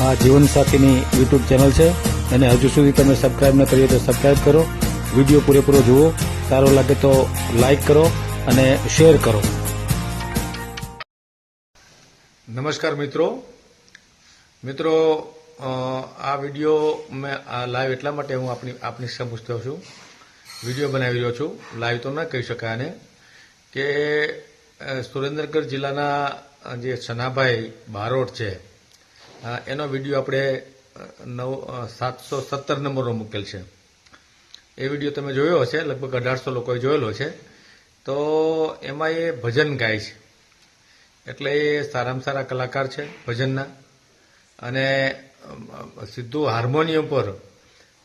આ જીવનસાથીની YouTube channel છે અને હજુ સુધી તમે સબસ્ક્રાઇબ ન કરી તો સબસ્ક્રાઇબ કરો. વિડીયો પૂરેપૂરો જુઓ. સારો લાગે તો લાઇક કરો અને શેર કરો. નમસ્કાર મિત્રો, આ વિડીયો મેં લાઈવ એટલા માટે હું આપની સમક્ષ થયો છું, વિડીયો બનાવી રહ્યો છું. લાઈવ તો ન કહી શકાય આને, કે સુરેન્દ્રનગર જિલ્લાના જે છનાભાઈ બારોટ છે એનો વિડીયો આપણે 717 નંબરનો મૂકેલ છે. એ વિડીયો તમે જોયો હશે, લગભગ 1800 લોકોએ જોયેલો છે. તો એમાં એ ભજન ગાય છે, એટલે એ સારામાં સારા કલાકાર છે ભજનના. અને સીધું હાર્મોનિયમ પર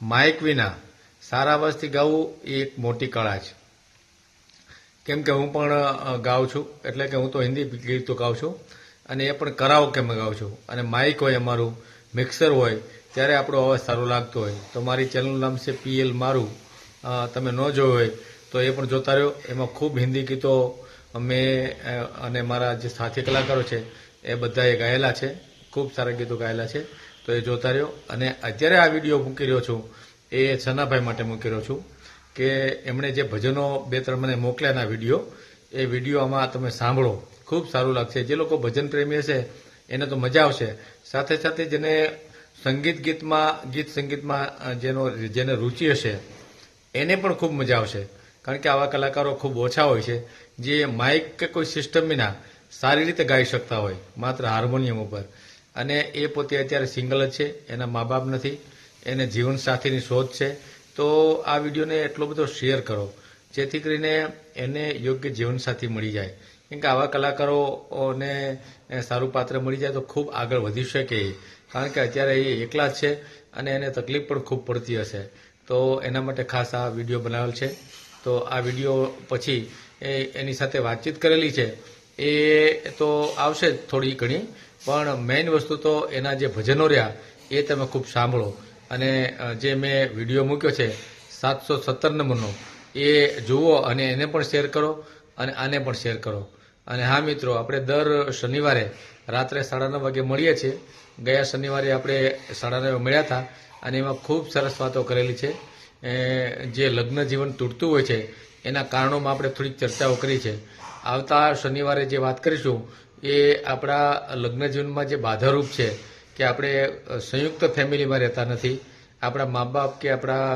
માઇક વિના સારા અવાજથી ગાવું એ એક મોટી કળા છે. કેમ કે હું પણ ગાઉં છું, એટલે કે હું તો હિન્દી ગીતો ગાઉં છું અને એ પણ કરાઓકેમાં ગાઉં છું. અને માઇક હોય, અમારું મિક્સર હોય, ત્યારે આપણો અવાજ સારો લાગતો હોય. તો મારી ચેનલનું નામ છે PL મારું. તમે ન જોયું હોય તો એ પણ જોતા રહ્યો. એમાં ખૂબ હિન્દી ગીતો મેં અને મારા જે સાથી કલાકારો છે એ બધાએ ગાયેલા છે. ખૂબ સારા ગીતો ગાયેલા છે, તો એ જોતા રહ્યો. અને અત્યારે આ વિડીયો મૂકી રહ્યો છું એ છનાભાઈ માટે મૂકી રહ્યો છું, કે એમણે જે ભજનો 2-3 મને મોકલ્યાના વિડીયો, એ વિડીયો આમાં તમે સાંભળો, ખૂબ સારું લાગશે. જે લોકો ભજન પ્રેમી હશે એને તો મજા આવશે. સાથે સાથે જેને ગીત સંગીતમાં જેને રુચિ હશે એને પણ ખૂબ મજા આવશે. કારણ કે આવા કલાકારો ખૂબ ઓછા હોય છે જે માઇક કે કોઈ સિસ્ટમ વિના સારી રીતે ગાઈ શકતા હોય, માત્ર હાર્મોનિયમ ઉપર. અને એ પોતે અત્યારે સિંગલ જ છે, એના મા બાપ નથી, એને જીવનસાથીની શોધ છે. તો આ વિડીયોને એટલો બધો શેર કરો જેથી કરીને એને યોગ્ય જીવનસાથી મળી જાય. કેમ કે આવા કલાકારોને સારું પાત્ર મળી જાય તો ખૂબ આગળ વધી શકે. કારણ કે અત્યારે એ એકલા જ છે અને એને તકલીફ પણ ખૂબ પડતી હશે. તો એના માટે ખાસ આ વિડીયો બનાવેલ છે. તો આ વિડીયો પછી એની સાથે વાતચીત કરેલી છે એ તો આવશે જ થોડી ઘણી, પણ મેઇન વસ્તુ તો એના જે ભજનો રહ્યા એ તમે ખૂબ સાંભળો. અને જે મેં વિડીયો મૂક્યો છે 717 નંબરનો, એ જુઓ અને એને પણ શેર કરો અને આને પણ શેર કરો. અને હા મિત્રો, આપણે દર શનિવારે રાત્રે 9:30 વાગે મળીએ છીએ. ગયા શનિવારે આપણે 9:30 મળ્યા હતા અને એમાં ખૂબ સરસ વાતો કરેલી છે. જે લગ્ન જીવન તૂટતું હોય છે એના કારણોમાં આપણે થોડીક ચર્ચાઓ કરી છે. આવતા શનિવારે જે વાત કરીશું એ આપણા લગ્ન જીવનમાં જે બાધારૂપ છે કે આપણે સંયુક્ત ફેમિલીમાં રહેતા નથી, આપણા મા બાપ કે આપણા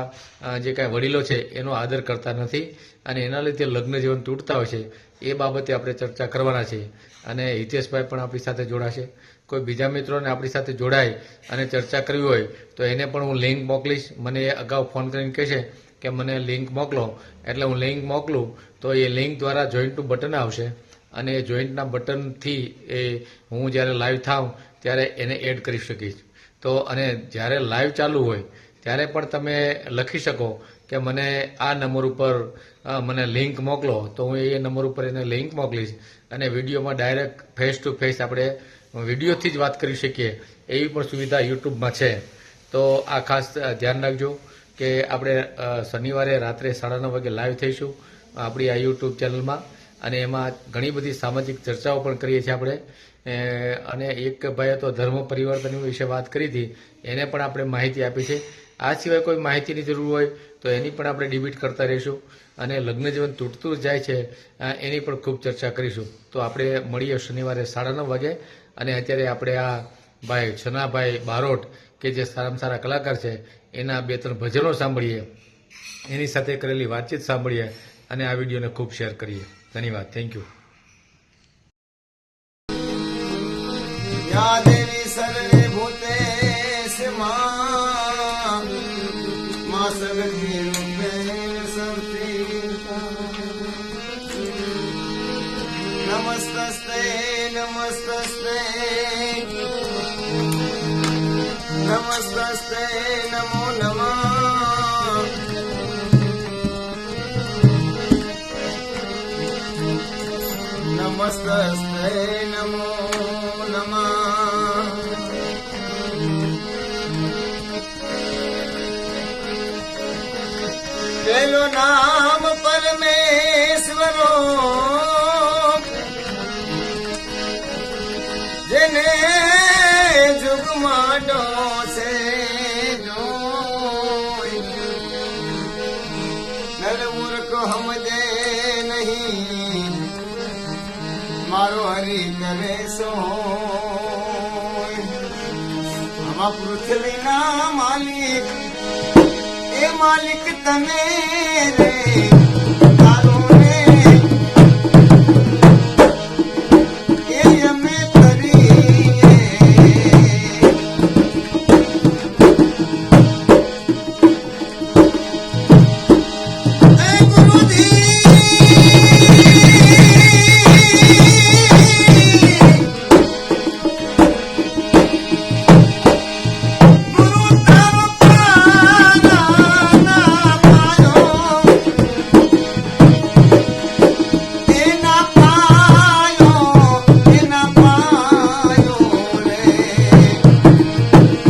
જે કાંઈ વડીલો છે એનો આદર કરતા નથી અને એના લીધે લગ્ન જીવન તૂટતા હોય છે. એ બાબતે આપણે ચર્ચા કરવાના છીએ. અને હિતેશભાઈ પણ આપણી સાથે જોડાશે. કોઈ બીજા મિત્રોને આપણી સાથે જોડાય અને ચર્ચા કરવી હોય તો એને પણ હું લિંક મોકલીશ. મને અગાઉ ફોન કરીને કહેશે કે મને લિંક મોકલો, એટલે હું લિંક મોકલું તો એ લિંક દ્વારા જોઈન્ટનું બટન આવશે અને એ જોઈન્ટના બટનથી એ હું જ્યારે લાઈવ થાઉં ત્યારે એને એડ કરી શકીશ. તો અને જ્યારે લાઈવ ચાલુ હોય ત્યારે પણ તમે લખી શકો કે મને આ નંબર ઉપર મને લિંક મોકલો, તો હું એ નંબર ઉપર એને લિંક મોકલીશ અને વિડીયોમાં ડાયરેક્ટ ફેસ ટુ ફેસ આપણે વિડીયોથી જ વાત કરી શકીએ એવી પણ સુવિધા યુટ્યુબમાં છે. તો આ ખાસ ધ્યાન રાખજો કે આપણે શનિવારે રાત્રે 9:30 વાગે લાઈવ થઈશું આપણી આ યુટ્યુબ ચેનલમાં. અને એમાં ઘણી બધી સામાજિક ચર્ચાઓ પણ કરીએ છીએ આપણે. અને એક ભાઈએ તો ધર્મ પરિવર્તન વિશે વાત કરી હતી, એને પણ આપણે માહિતી આપી છે. આ સિવાય કોઈ માહિતીની જરૂર હોય તો એની પણ આપણે ડિબેટ કરતા રહીશું. અને લગ્ન જીવન તૂટતું જાય છે એની પણ ખૂબ ચર્ચા કરીશું. તો આપણે મળીએ શનિવારે 9:30 વાગે. અને અત્યારે આપણે આ ભાઈ છનાભાઈ બારોટ કે જે સારામાં સારા કલાકાર છે એના 2-3 ભજનો સાંભળીએ, એની સાથે કરેલી વાતચીત સાંભળીએ અને આ વિડીયોને ખૂબ શેર કરીએ. ધન્યવાદ. Thank you. દેવી સર્વે ભૂતેશ માં સર્વથી રૂપે સંસ્થિતા. નમસ્તસ્તે નમસ્તસ્તે નમસ્તસ્તે નમો નમઃ. નમસ્તસ્તે નમો નમઃ. તેલો નામ પરમેશ્વરો જેને જુગ માંડો છે જોઈ. નર મૂર્ખ સમજે નહીં મારો હરી કરે સોય. આમાં પૃથ્વીના માલિક એ માલિક તમે રે તારો રે એ અમે કરીએ. એ ગુરુજી ગુરુ તારો પાના પાયો એના પાયો રે.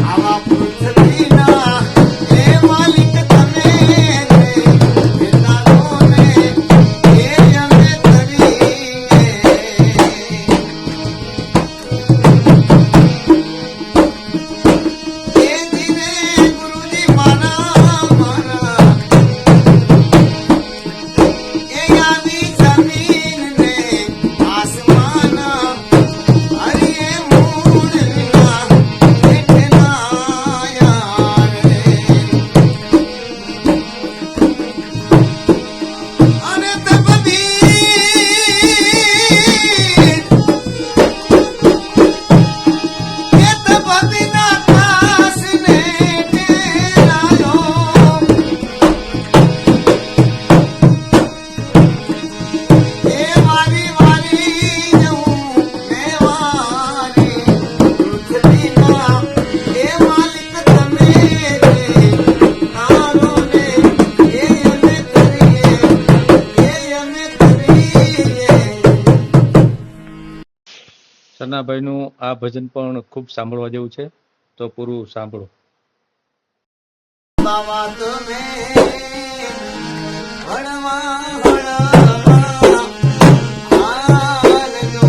આવા પૃથ્વીના એ માલિક તમે રે તારો રે એ અમે કરીએ. એ ધીરે ગુરુજી મારા એ આવી જમીન ને આસમાન હરિએ મૂળના બેઠના યાર રે. અને તબીના કાસને ટેરાયો. એ વારી વારી જવું મેં વારી પૃથ્વીના એ માલિક તમે રે તારો રે એ અમે કરીએ. સનાભાઈનું આ ભજન પણ ખૂબ સાંભળવા જેવું છે, તો પૂરું સાંભળો. બાવા તમે હળવા હાલજો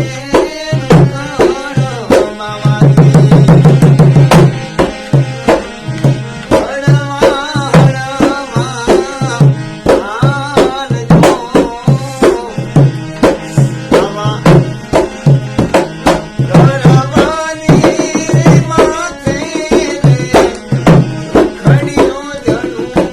એ બાવાથી હળવા હાલજો. બાવા ગરવાની માથે રે ખડીઓ જણું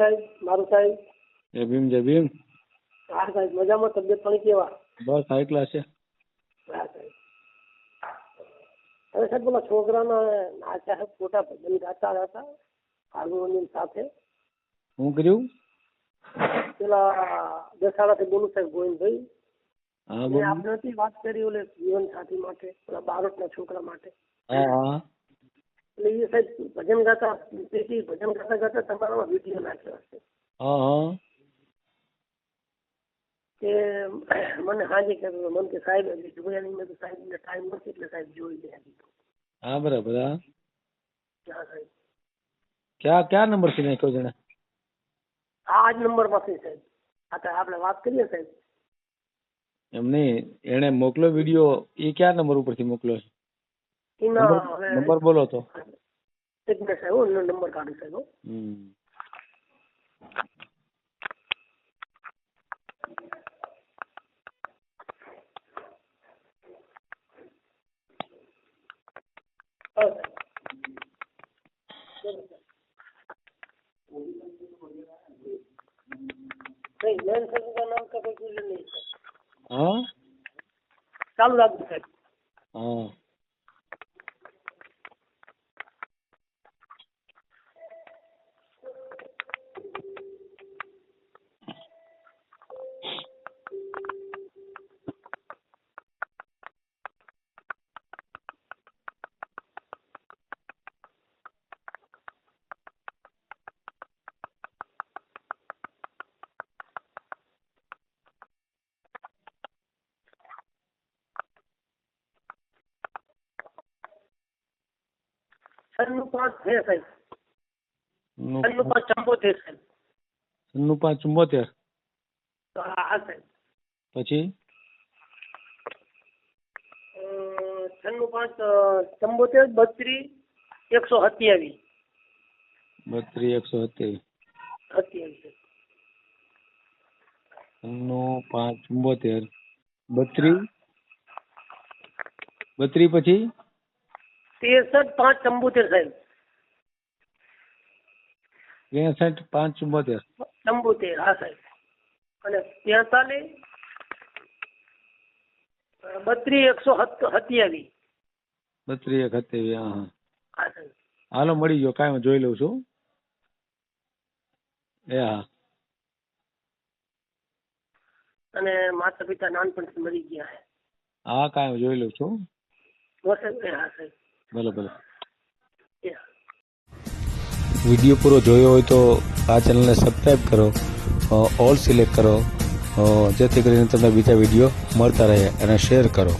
સાહેબ મારું સાહેબ. જય ભીમ. હા સાહેબ મજામાં, તબિયત પાણી કેવા? બસ હાઈ ક્લાસ છે. હા સાહેબ. હવે સાહેબ પેલા છોકરાના નાચા છે, ખોટા ભજન ગાતા હતા હાર્મોનિયમ સાથે. શું કર્યું? પેલા દસાડાથી બોલું સાહેબ ગોવિંદભાઈ. હા મેં બોલો. આપણે નથી વાત કરી ઓલે જીવન સાથી માટે, પેલા બારોટના છોકરા માટે. હા હા એટલે એ સાહેબ ભજન ગાતા, તેથી ભજન ગાતા ગાતા તમારામાં વિડીયો નાખ્યો હશે. હા હા કે મને હાજી કર્યું, મને કે સાહેબ હજી જોયા નહીં. મેં તો સાહેબને ટાઈમ નથી એટલે સાહેબ જોઈ લે. હા બરાબર. હા હા સાહેબ. ક્યાં નંબરથી નાખ્યો જણે? આ જ નંબર માંથી સાહેબ. આ તો આપણે વાત કરીએ સાહેબ. એમ નહીં, એને મોકલ્યો વિડીયો એ ક્યાં નંબર ઉપરથી મોકલ્યો છે? એના હવે નંબર બોલો તો. એક મિનિટ સાહેબ, હું નંબર કાઢું સાહેબ. હા સાહેબ. नहीं नैन सर का नाम का कोई क्वेश्चन नहीं है. હા चालू રાખજો સાહેબ. હા સનનું 5 છે સાહેબ. સન્નું સનનું 5 74 સાહેબ. 574. હા સાહેબ. પછી સનનું 5 74 32 127 32 127. 27 સન્નું 574 32 પછી 63 5 74 સાહેબ. 63 574. 74 હા સાહેબ. અને 43 32 127 32 127. હા હા હા સાહેબ. હાલો મળી ગયો, કાંઈ હું જોઈ લઉં છું. એ હા અને માતા પિતા નાનપણથી મરી ગયા છે. હા કાંઈ હું જોઈ લઉં છું. હા સાહેબ. ભલે ભલે. એ હા. વિડીયો પૂરો જોયો હોય તો આ ચેનલને સબસ્ક્રાઈબ કરો, ઓલ સિલેક્ટ કરો, જેથી કરીને તમને બીજા વિડીયો મળતા રહે, અને શેર કરો.